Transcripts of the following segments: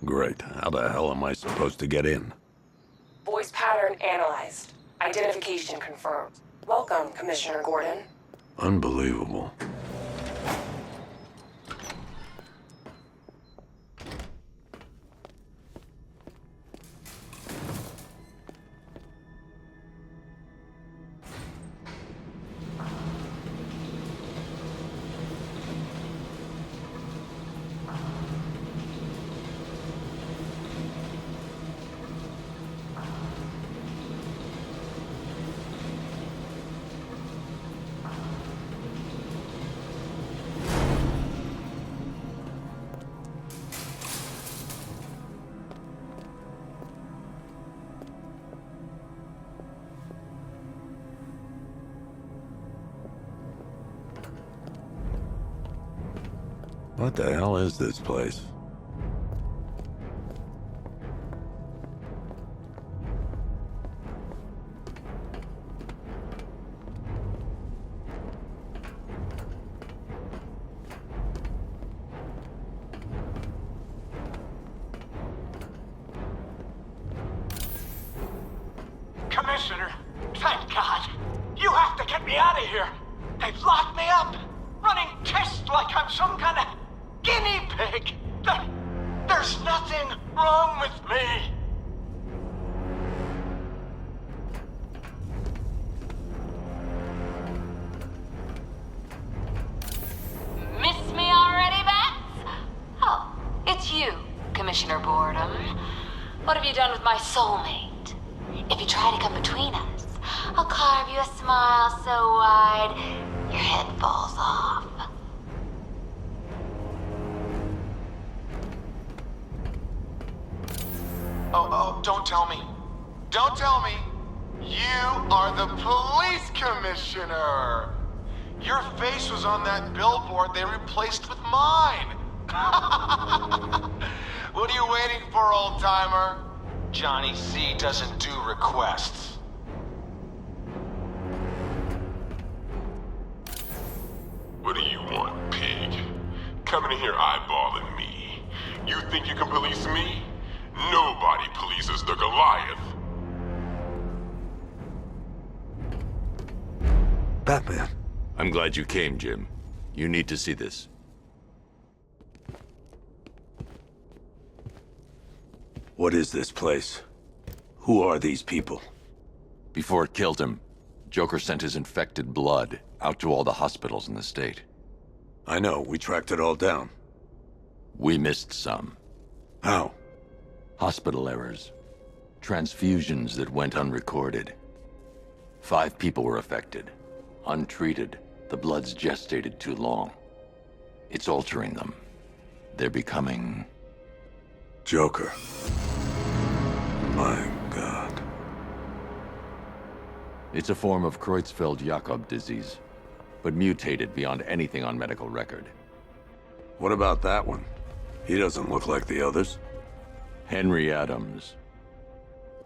Great. How the hell am I supposed to get in? Voice pattern analyzed. Identification confirmed. Welcome, Commissioner Gordon. Unbelievable. What the hell is this place? Commissioner, thank God. You have to get me out of here. They've locked me up, running tests like I'm some kind of guinea pig. There's nothing wrong with me. Miss me already, Bats? Oh, it's you, Commissioner Boredom. What have you done with my soulmate? If you try to come between us, I'll carve you a smile so wide, your head falls off. Oh, don't tell me. Don't tell me. You are the police commissioner. Your face was on that billboard they replaced with mine. What are you waiting for, old-timer? Johnny C doesn't do requests. What do you want, pig? Coming in here eyeballing me. You think you can police me? Nobody polices the Goliath. Batman. I'm glad you came, Jim. You need to see this. What is this place? Who are these people? Before it killed him, Joker sent his infected blood out to all the hospitals in the state. I know, we tracked it all down. We missed some. How? Hospital errors. Transfusions that went unrecorded. 5 people were affected. Untreated, the blood's gestated too long. It's altering them. They're becoming... Joker. My God. It's a form of Creutzfeldt-Jakob disease, but mutated beyond anything on medical record. What about that one? He doesn't look like the others. Henry Adams.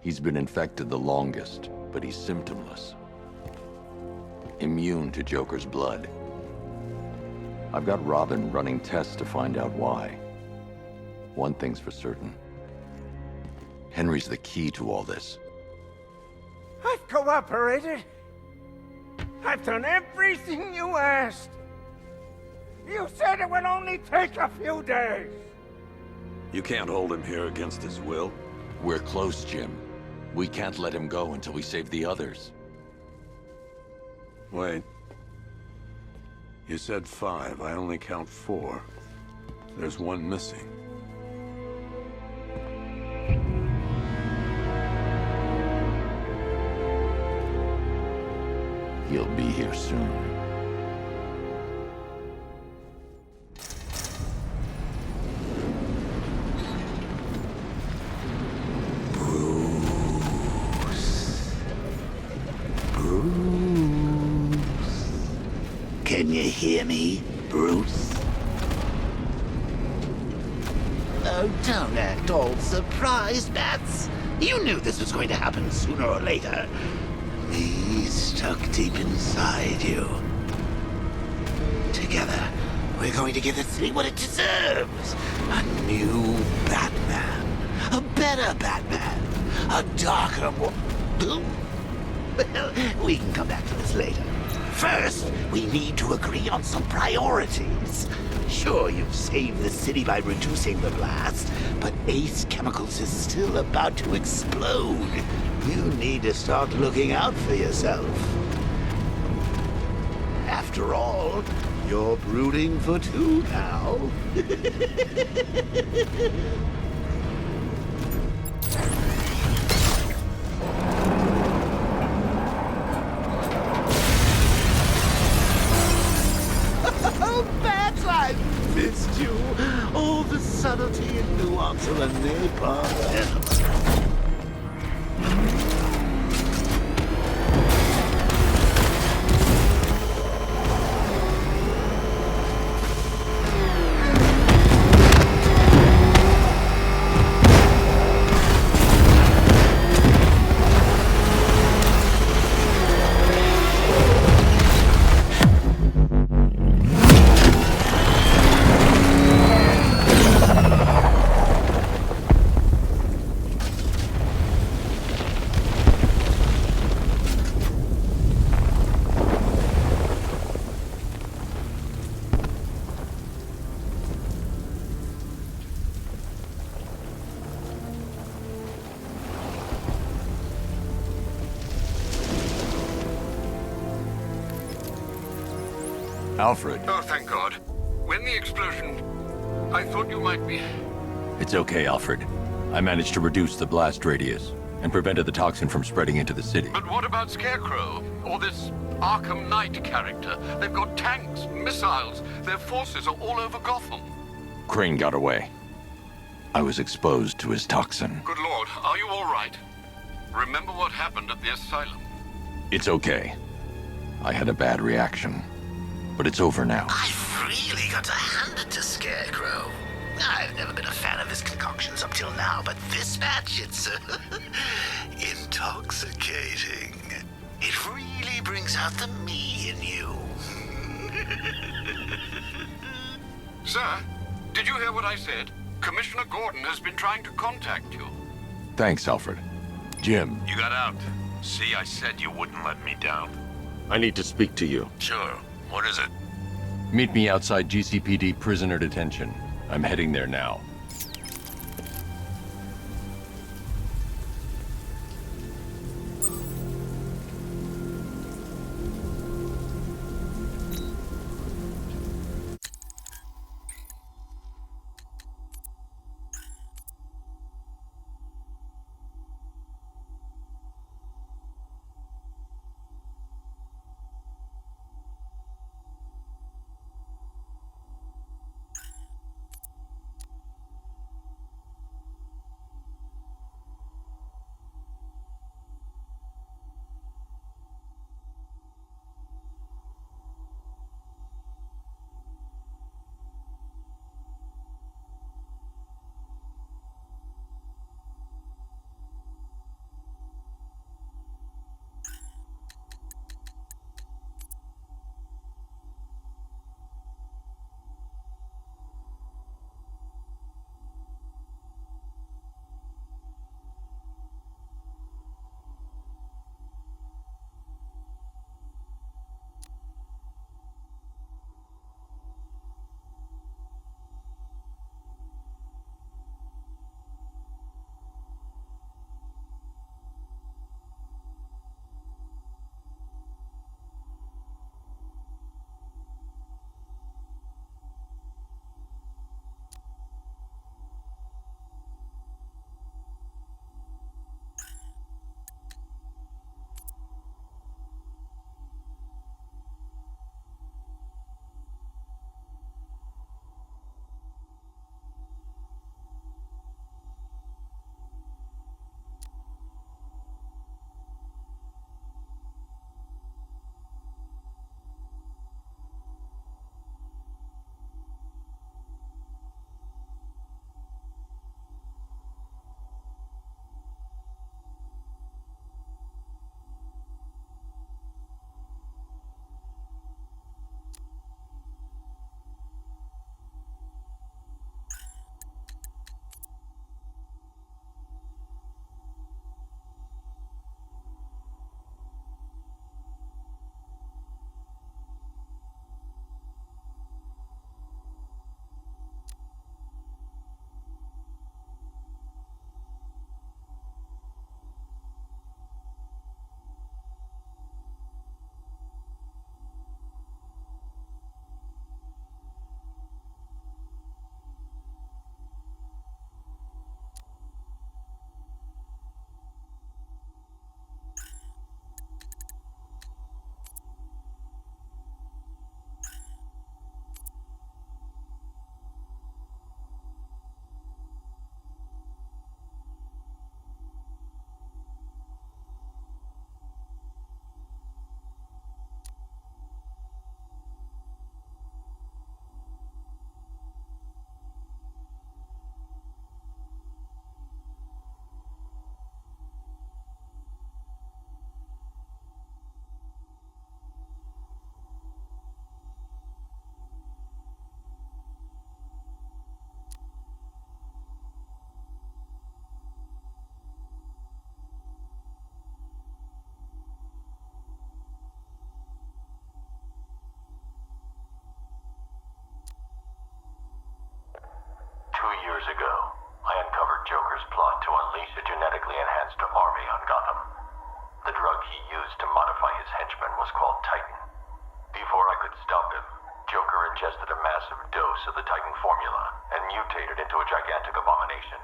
He's been infected the longest, but he's symptomless. Immune to Joker's blood. I've got Robin running tests to find out why. One thing's for certain. Henry's the key to all this. I've cooperated. I've done everything you asked. You said it would only take a few days. You can't hold him here against his will. We're close, Jim. We can't let him go until we save the others. Wait. You said 5. I only count 4. There's one missing. He'll be here soon. Can you hear me, Bruce? Oh, don't act all surprised, Bats. You knew this was going to happen sooner or later. Me stuck deep inside you. Together, We're going to give the city what it deserves. A new Batman. A better Batman. A darker one. Well, we can come back to this later. First, we need to agree on some priorities. Sure, you've saved the city by reducing the blast, but Ace Chemicals is still about to explode. You need to start looking out for yourself. After all, you're brooding for two now. Oh, Bats, I missed you. All the subtlety and nuance of a napalm enema. Alfred. Oh, thank God. When the explosion... I thought you might be... It's okay, Alfred. I managed to reduce the blast radius and prevented the toxin from spreading into the city. But what about Scarecrow? Or this Arkham Knight character? They've got tanks, missiles. Their forces are all over Gotham. Crane got away. I was exposed to his toxin. Good Lord, are you all right? Remember what happened at the asylum? It's okay. I had a bad reaction. But it's over now. I've really got to hand it to Scarecrow. I've never been a fan of his concoctions up till now, but this match, it's intoxicating. It really brings out the me in you. Sir, did you hear what I said? Commissioner Gordon has been trying to contact you. Thanks, Alfred. Jim. You got out. See, I said you wouldn't let me down. I need to speak to you. Sure. What is it? Meet me outside GCPD prisoner detention. I'm heading there now. dose of the Titan formula and mutated into a gigantic abomination.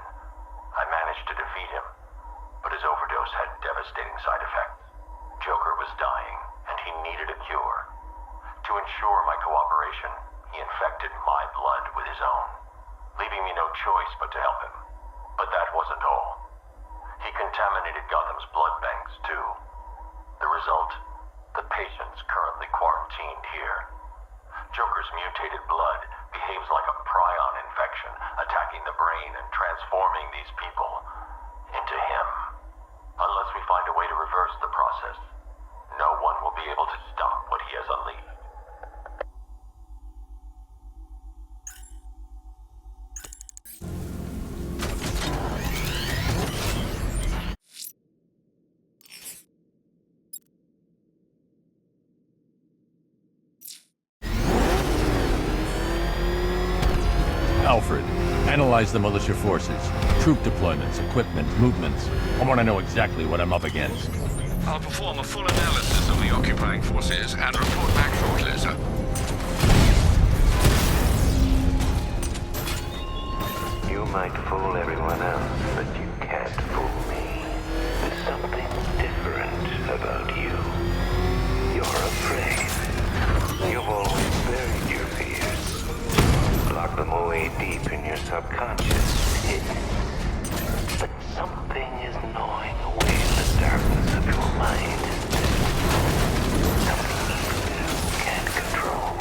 I managed to defeat him, but his overdose had devastating side effects. Joker was dying, and he needed a cure. To ensure my cooperation, he infected my blood with his own, leaving me no choice but to help him. But that wasn't all. He contaminated Gotham's blood banks, too. The result? The patient's currently quarantined here. Joker's mutated blood behaves like a prion infection, attacking the brain and transforming these people into him. Unless we find a way to reverse the process, no one will be able to stop what he has unleashed. Alfred, analyze the militia forces, troop deployments, equipment, movements. I want to know exactly what I'm up against. I'll perform a full analysis of the occupying forces and report back shortly, sir. You might fool everyone else, but you can't fool me. There's something different about you. You're afraid. You've always buried your fears. Locked them away deep in your subconscious, hidden. But something is gnawing away in the darkness of your mind. Something you can't control.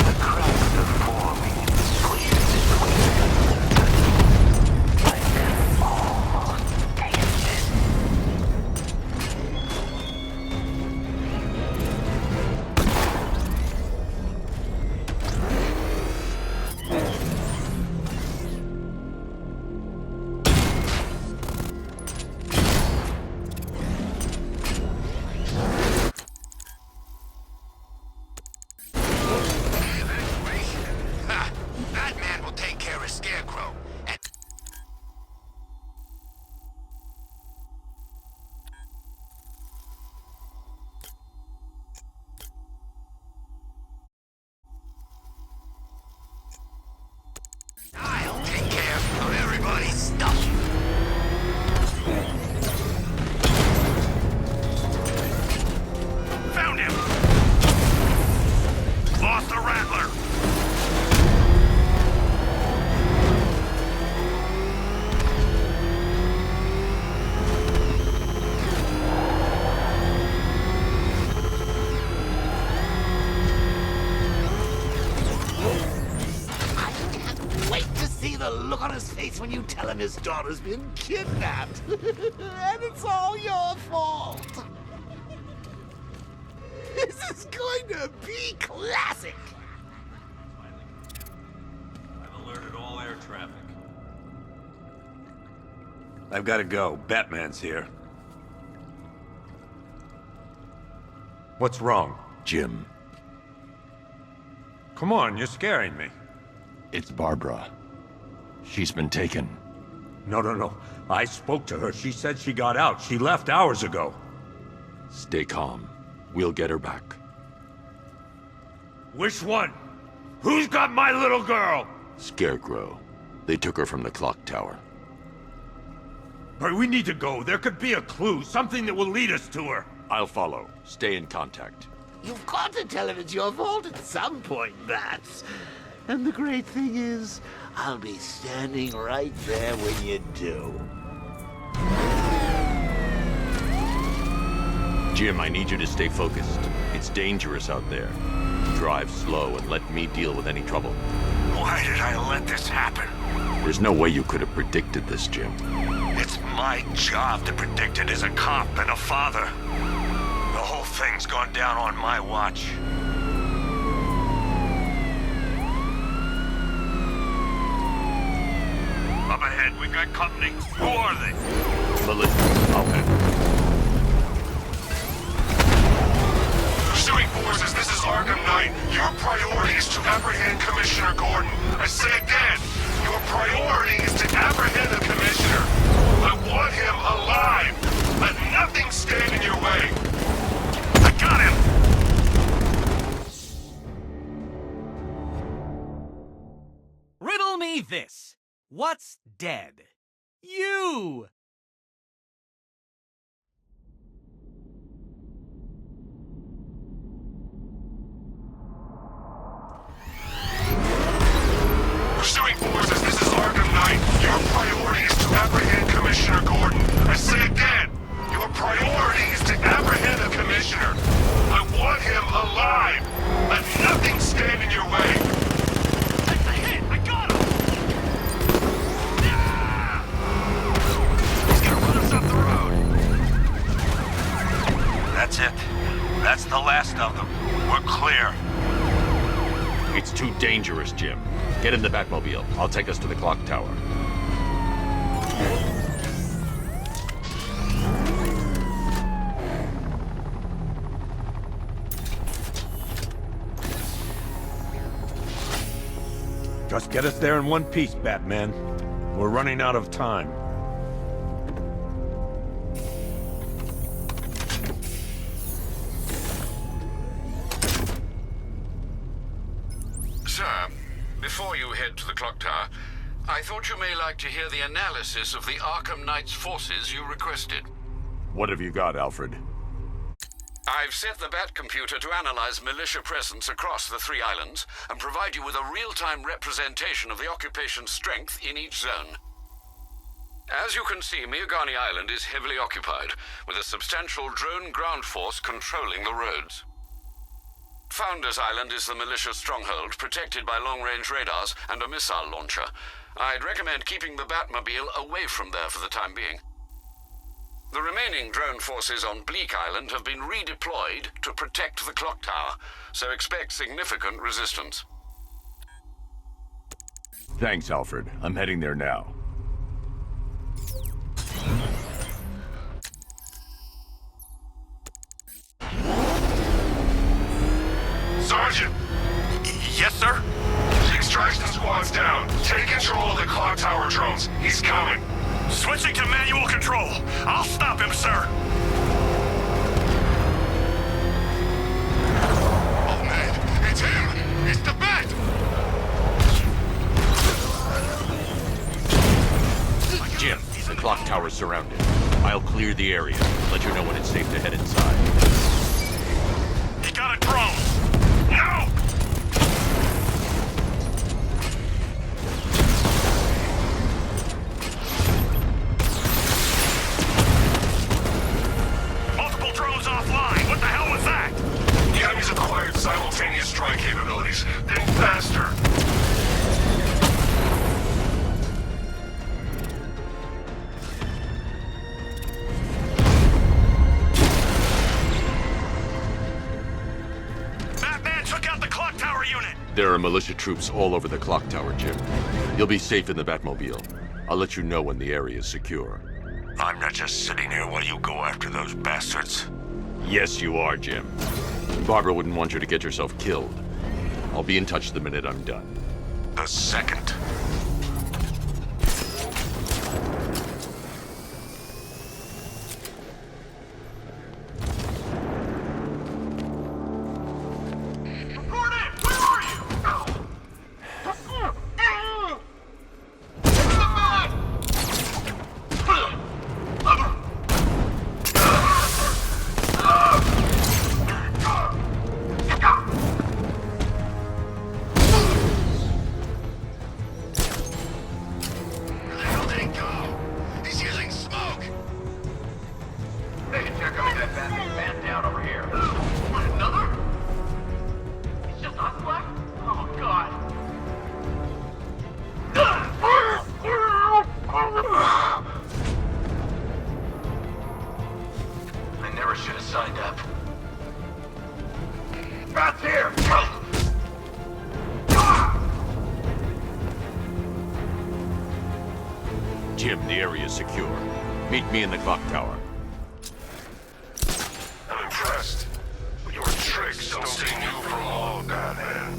The cracks are forming in the space between us. I can almost taste it. Batman will take care of Scarecrow. And I'll take care of everybody's stuff. Found him! Lost the Rattler! I can't wait to see the look on his face when you tell him his daughter's been kidnapped. And it's all your fault. This is going to be classic. I've alerted all air traffic. I've got to go. Batman's here. What's wrong? Jim, Come on, you're scaring me. it's Barbara. She's been taken. No. I spoke to her. She said she got out. She left hours ago. Stay calm. We'll get her back. Which one? Who's got my little girl? Scarecrow. They took her from the clock tower. Hurry, we need to go. There could be a clue, something that will lead us to her. I'll follow. Stay in contact. You've got to tell him it's your fault at some point, Bats. And the great thing is, I'll be standing right there when you do. Jim, I need you to stay focused. It's dangerous out there. Drive slow and let me deal with any trouble. Why did I let this happen? There's no way you could have predicted this, Jim. It's my job to predict it as a cop and a father. The whole thing's gone down on my watch. Up ahead, we got company. Who are they? Melissa, okay. Pursuing forces, this is Arkham Knight. Your priority is to apprehend Commissioner Gordon. I say again, your priority is to apprehend the Commissioner. I want him alive. Let nothing stand in your way. I got him! me this. What's dead? You! Pursuing forces, this is Arkham Knight. Your priority is to apprehend Commissioner Gordon. I say again, your priority is to apprehend the Commissioner. I want him alive. Let nothing stand in your way. That's a hit! I got him! He's gonna run us off the road. That's it. That's the last of them. We're clear. It's too dangerous, Jim. Get in the Batmobile. I'll take us to the clock tower. Just get us there in one piece, Batman. We're running out of time. Sir, before you head to the clock tower, I thought you may like to hear the analysis of the Arkham Knight's forces you requested. What have you got, Alfred? I've set the Bat computer to analyze militia presence across the 3 islands and provide you with a real-time representation of the occupation strength in each zone. As you can see, Miagani Island is heavily occupied, with a substantial drone ground force controlling the roads. Founders Island is the militia stronghold, protected by long-range radars and a missile launcher. I'd recommend keeping the Batmobile away from there for the time being. The remaining drone forces on Bleak Island have been redeployed to protect the clock tower, so expect significant resistance. Thanks, Alfred. I'm heading there now. Sergeant! Yes, sir? The extraction squad's down. Take control of the clock tower drones. He's coming. Switching to manual control. I'll stop him, sir. Oh, man. It's him! It's the Bat! Jim, the clock tower's surrounded. I'll clear the area. Let you know when it's safe to head inside. He got a drone. No! Multiple drones offline. What the hell was that? The enemy's acquired simultaneous strike capabilities. Think faster. Batman took out the clock tower unit. There are militia troops all over the clock tower, Jim. You'll be safe in the Batmobile. I'll let you know when the area is secure. I'm not just sitting here while you go after those bastards. Yes, you are, Jim. Barbara wouldn't want you to get yourself killed. I'll be in touch the minute I'm done. The second. Gordon, where are you? Where the hell did he go? He's using smoke! Hey, check out that Batman man down over here. What, another? It's just us left? Oh, God. I never should have signed up. Bat's here! Jim, the area is secure. Meet me in the clock tower. I'm impressed. But your tricks don't stay new for long, Batman.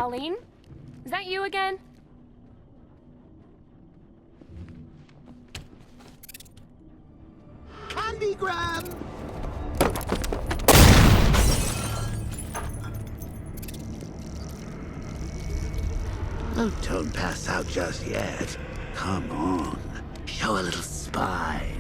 Colleen? Is that you again? Candygram! Oh, don't pass out just yet. Come on. Show a little spine.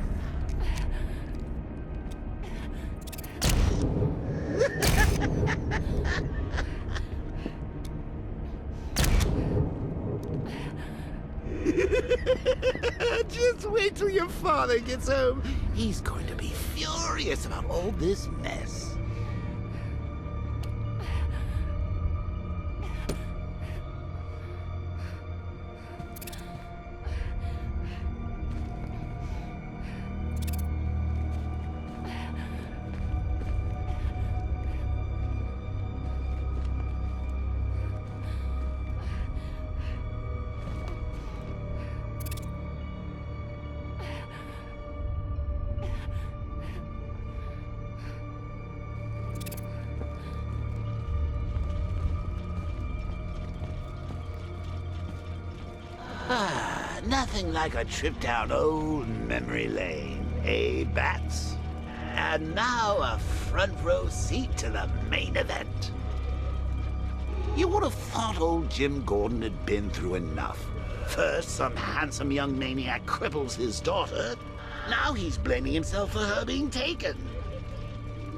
Just wait till your father gets home. He's going to be furious about all this mess. Nothing like a trip down old memory lane, eh, Bats? And now a front row seat to the main event. You would have thought old Jim Gordon had been through enough. First, some handsome young maniac cripples his daughter. Now he's blaming himself for her being taken.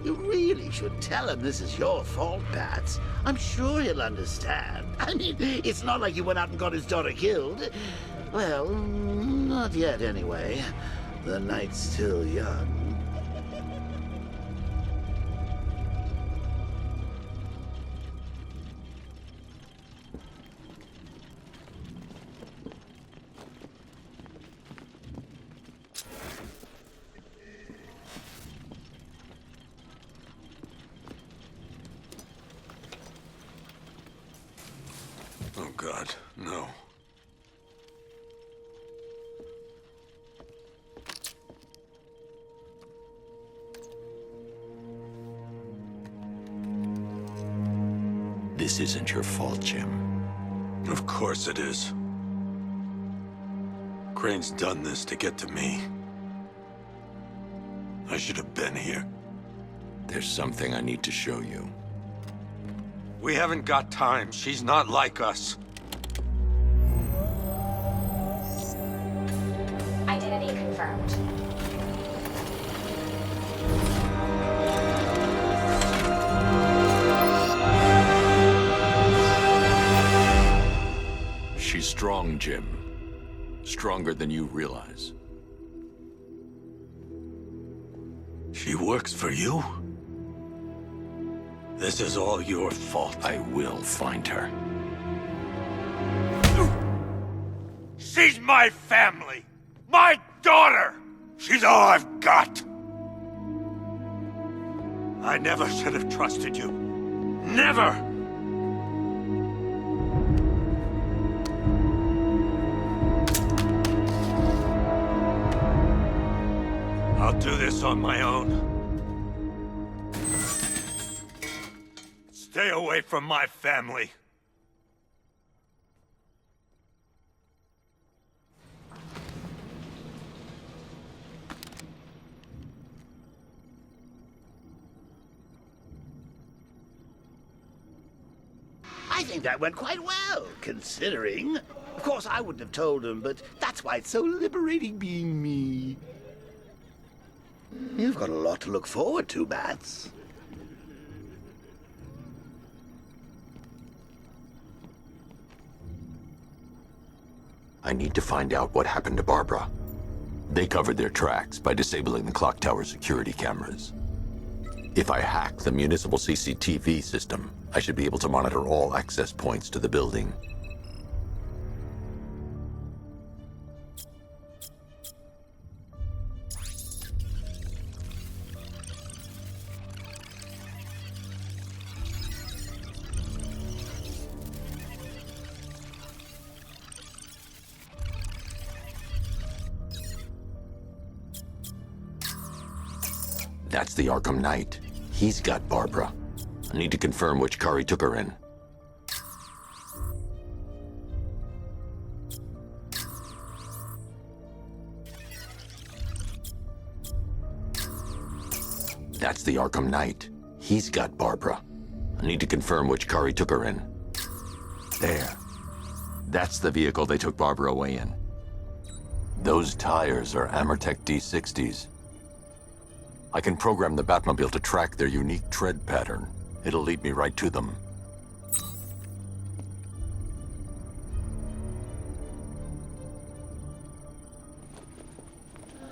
You really should tell him this is your fault, Bats. I'm sure he'll understand. I mean, it's not like you went out and got his daughter killed. Well, not yet anyway. The night's still young. Oh, God, no. This isn't your fault, Jim. Of course it is. Crane's done this to get to me. I should have been here. There's something I need to show you. We haven't got time. She's not like us. Identity confirmed. She's strong, Jim. Stronger than you realize. She works for you? This is all your fault. I will find her. She's my family! My daughter! She's all I've got! I never should have trusted you. Never! I'll do this on my own. Stay away from my family. I think that went quite well, considering. Of course, I wouldn't have told him, but that's why it's so liberating being me. You've got a lot to look forward to, Bats. I need to find out what happened to Barbara. They covered their tracks by disabling the clock tower security cameras. If I hack the municipal CCTV system, I should be able to monitor all access points to the building. That's the Arkham Knight. He's got Barbara. I need to confirm which car he took her in. That's the Arkham Knight. He's got Barbara. I need to confirm which car he took her in. There. That's the vehicle they took Barbara away in. Those tires are Amertech D60s. I can program the Batmobile to track their unique tread pattern. It'll lead me right to them.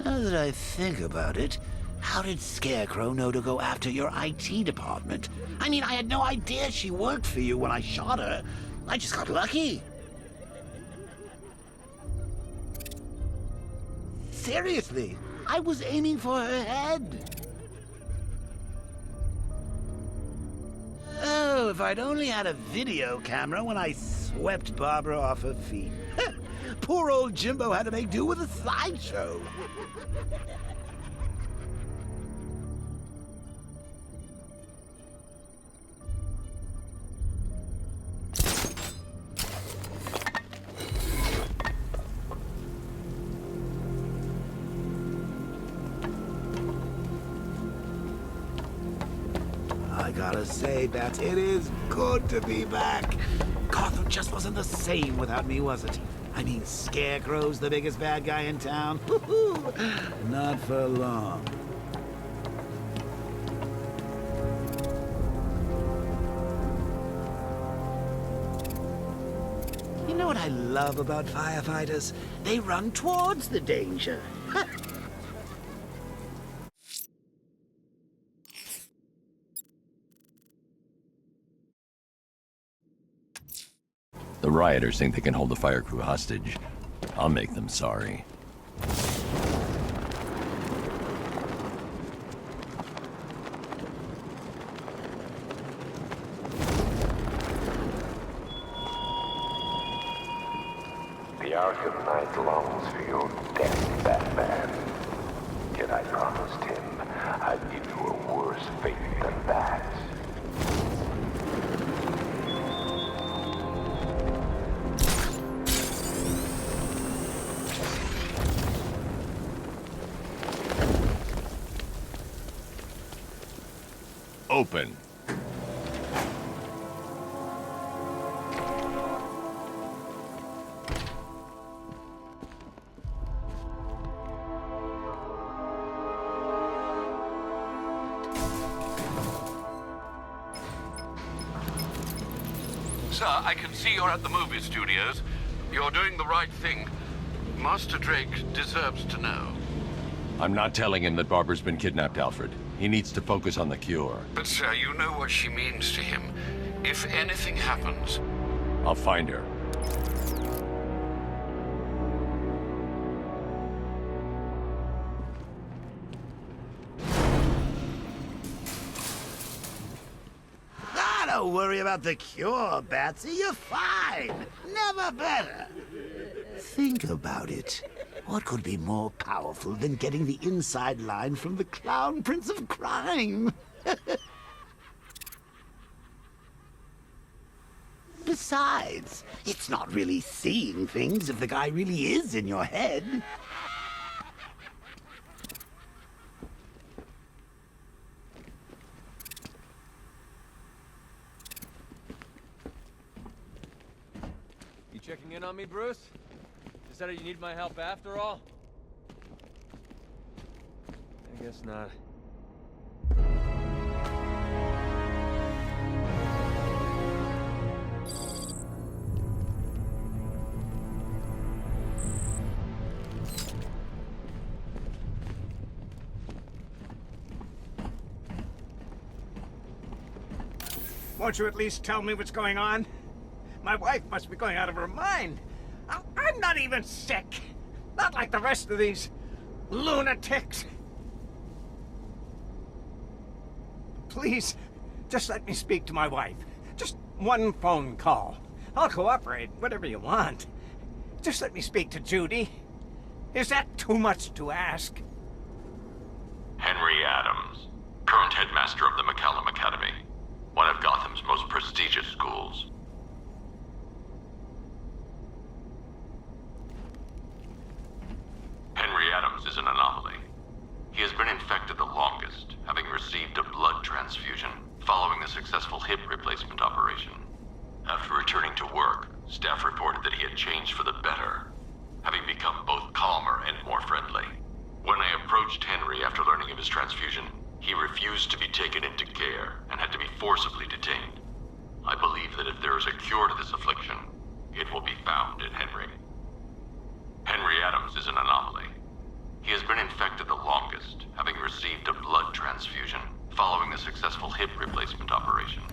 Now that I think about it, how did Scarecrow know to go after your IT department? I mean, I had no idea she worked for you when I shot her. I just got lucky. Seriously, I was aiming for her head. Oh, if I'd only had a video camera when I swept Barbara off her feet. Poor old Jimbo had to make do with a slideshow. I gotta say, Bats, it is good to be back. Gotham just wasn't the same without me, was it? I mean, Scarecrow's the biggest bad guy in town. Woohoo! Not for long. You know what I love about firefighters? They run towards the danger. The rioters think they can hold the fire crew hostage. I'll make them sorry. The Arkham Knight longs for your death, Batman. Yet I promised him I'd give you a worse fate than that. Open. Sir, I can see you're at the movie studios. You're doing the right thing. Master Drake deserves to know. I'm not telling him that Barbara's been kidnapped, Alfred. He needs to focus on the cure. But sir, you know what she means to him. If anything happens... I'll find her. Don't worry about the cure, Batsy. You're fine. Never better. Think about it. What could be more powerful than getting the inside line from the Clown Prince of Crime? Besides, it's not really seeing things if the guy really is in your head. Checking in on me, Bruce? Decided you need my help after all? I guess not. Won't you at least tell me what's going on? My wife must be going out of her mind. I'm not even sick. Not like the rest of these lunatics. Please, just let me speak to my wife. Just one phone call. I'll cooperate, whatever you want. Just let me speak to Judy. Is that too much to ask? Henry Adams, current headmaster of the McCallum Academy, one of Gotham's most prestigious schools. Henry Adams is an anomaly. He has been infected the longest, having received transfusion following the successful hip replacement operation. After returning to work, staff reported that he had changed for the better, having become both calmer and more friendly. When I approached Henry after learning of his transfusion, he refused to be taken into care and had to be forcibly detained. I believe that if there is a cure to this affliction, it will be found in Henry. Henry Adams is an anomaly. He has been infected the longest, having received a blood transfusion following the successful hip replacement operation.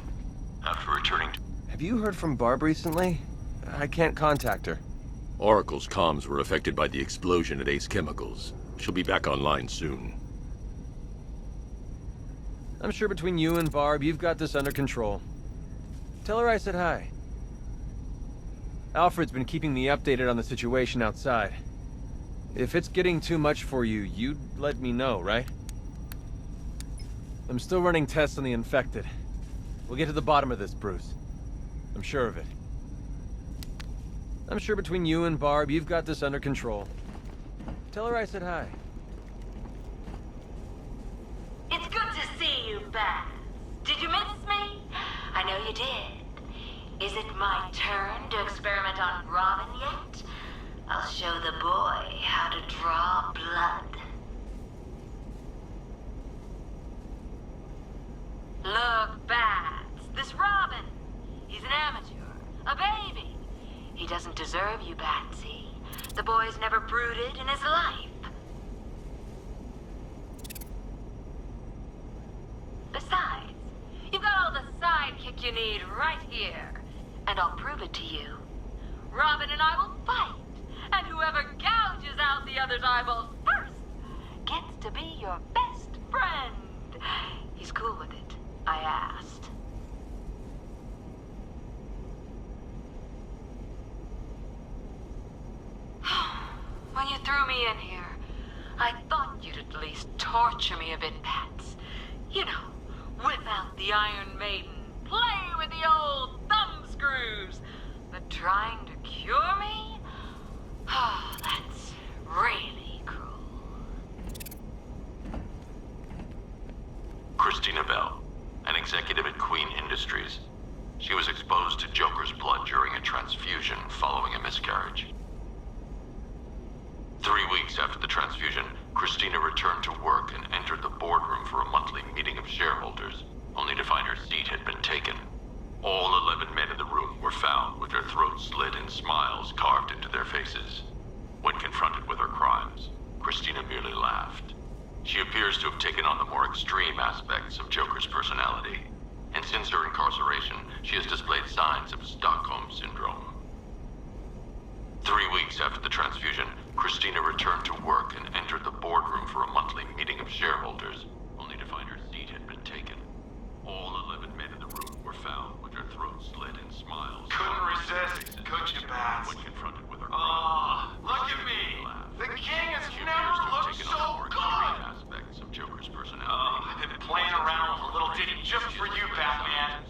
After returning to... Have you heard from Barb recently? I can't contact her. Oracle's comms were affected by the explosion at Ace Chemicals. She'll be back online soon. I'm sure between you and Barb, you've got this under control. Tell her I said hi. Alfred's been keeping me updated on the situation outside. If it's getting too much for you, you'd let me know, right? I'm still running tests on the infected. We'll get to the bottom of this, Bruce. I'm sure of it. I'm sure between you and Barb, you've got this under control. Tell her I said hi. It's good to see you back. Did you miss me? I know you did. Is it my turn to experiment on Robin yet? I'll show the boy how to draw blood. Look, Bats. This Robin. He's an amateur. A baby. He doesn't deserve you, Batsy. The boy's never brooded in his life. Besides, you've got all the sidekick you need right here. And I'll prove it to you. Robin and I will fight. And whoever gouges out the other's eyeballs first gets to be your best friend. He's cool with it, I asked. When you threw me in here, I thought you'd at least torture me a bit, Pats. You know, whip out the Iron Maiden, play with the old thumb screws. But trying to cure me? Oh, that's really cruel. Christina Bell, an executive at Queen Industries. She was exposed to Joker's blood during a transfusion following a miscarriage. 3 weeks after the transfusion, Christina returned to work and entered the boardroom for a monthly meeting of shareholders, only to find her seat had been taken. All 11 men in the room were found with their throats slit and smiles carved into their faces. When confronted with her crimes, Christina merely laughed. She appears to have taken on the more extreme aspects of Joker's personality, and since her incarceration, she has displayed signs of Stockholm Syndrome. 3 weeks after the transfusion, Christina returned to work and entered the boardroom for a monthly meeting of shareholders, only to find her seat had been taken. All 11 men in the room were found with their throats slit and smiles. Couldn't resist, could you, Bats? When confronted with her look at me! The king has never looked so good! Aspects of Joker's personality. I've been playing around with a little ditty just for you, Batman.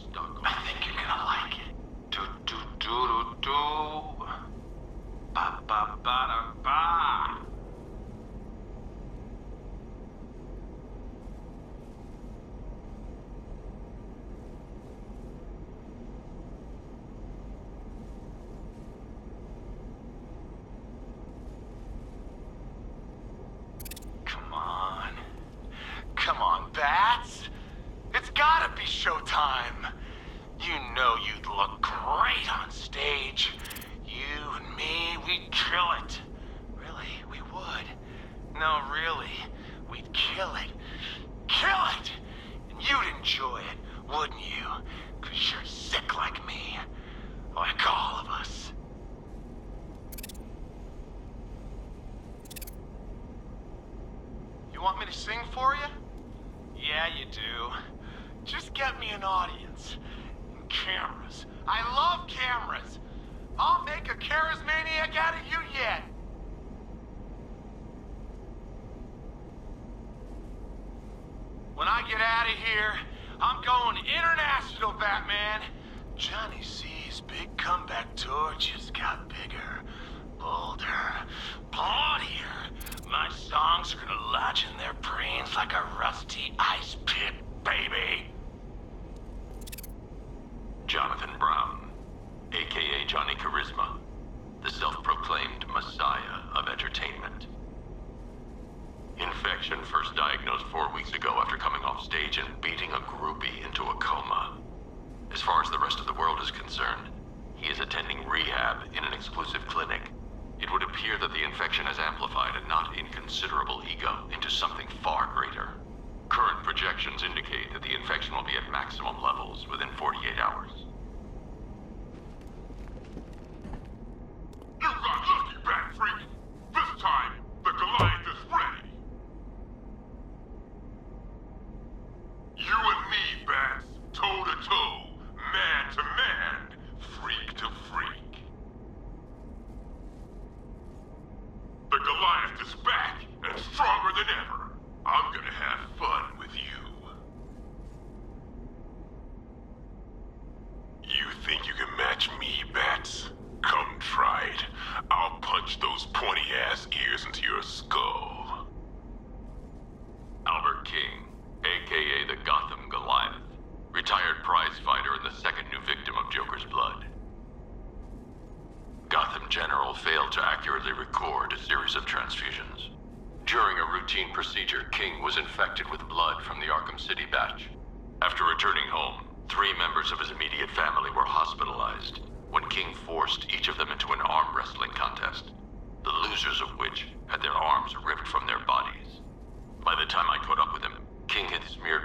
I think you're gonna like it. Do-do-do-do-do. Ba-ba-ba-da-ba. Come on, Bats. It's gotta be showtime. You know you'd look great on stage. You and me, we'd kill it. Really, we would. No, really, we'd kill it. Kill it! And you'd enjoy it, wouldn't you? 'Cause you're sick like me. Like all of us. You want me to sing for you? Yeah, you do. Just get me an audience. And cameras. I love cameras. I'll make a charismaniac out of you yet. When I get out of here, I'm going international, Batman. Johnny C's big comeback tour just got bigger, bolder, bloodier. My songs are gonna lodge in their brains like a rusty ice pick, baby. and beating a groupie into a coma. As far as the rest of the world is concerned, he is attending rehab in an exclusive clinic. It would appear that the infection has amplified a not inconsiderable ego into something far greater. Current projections indicate that the infection will be at maximum levels within 48 hours. You got lucky, Bat Freak! This time, the Goliath is ready! You and me, Bats, toe-to-toe, man-to-man, freak-to-freak. The Goliath is back, and stronger than ever. I'm gonna have fun with you. You think you can match me, Bats? Come try it. I'll punch those pointy-ass ears into your skull. Albert King, aka the Gotham Goliath, retired prize fighter and the second new victim of Joker's blood. Gotham General failed to accurately record a series of transfusions. During a routine procedure, King was infected with blood from the Arkham City batch. After returning home, 3 members of his immediate family were hospitalized when King forced each of them into an arm wrestling contest, the losers of which had their arms ripped from their bodies. By the time I caught up with him, King had smeared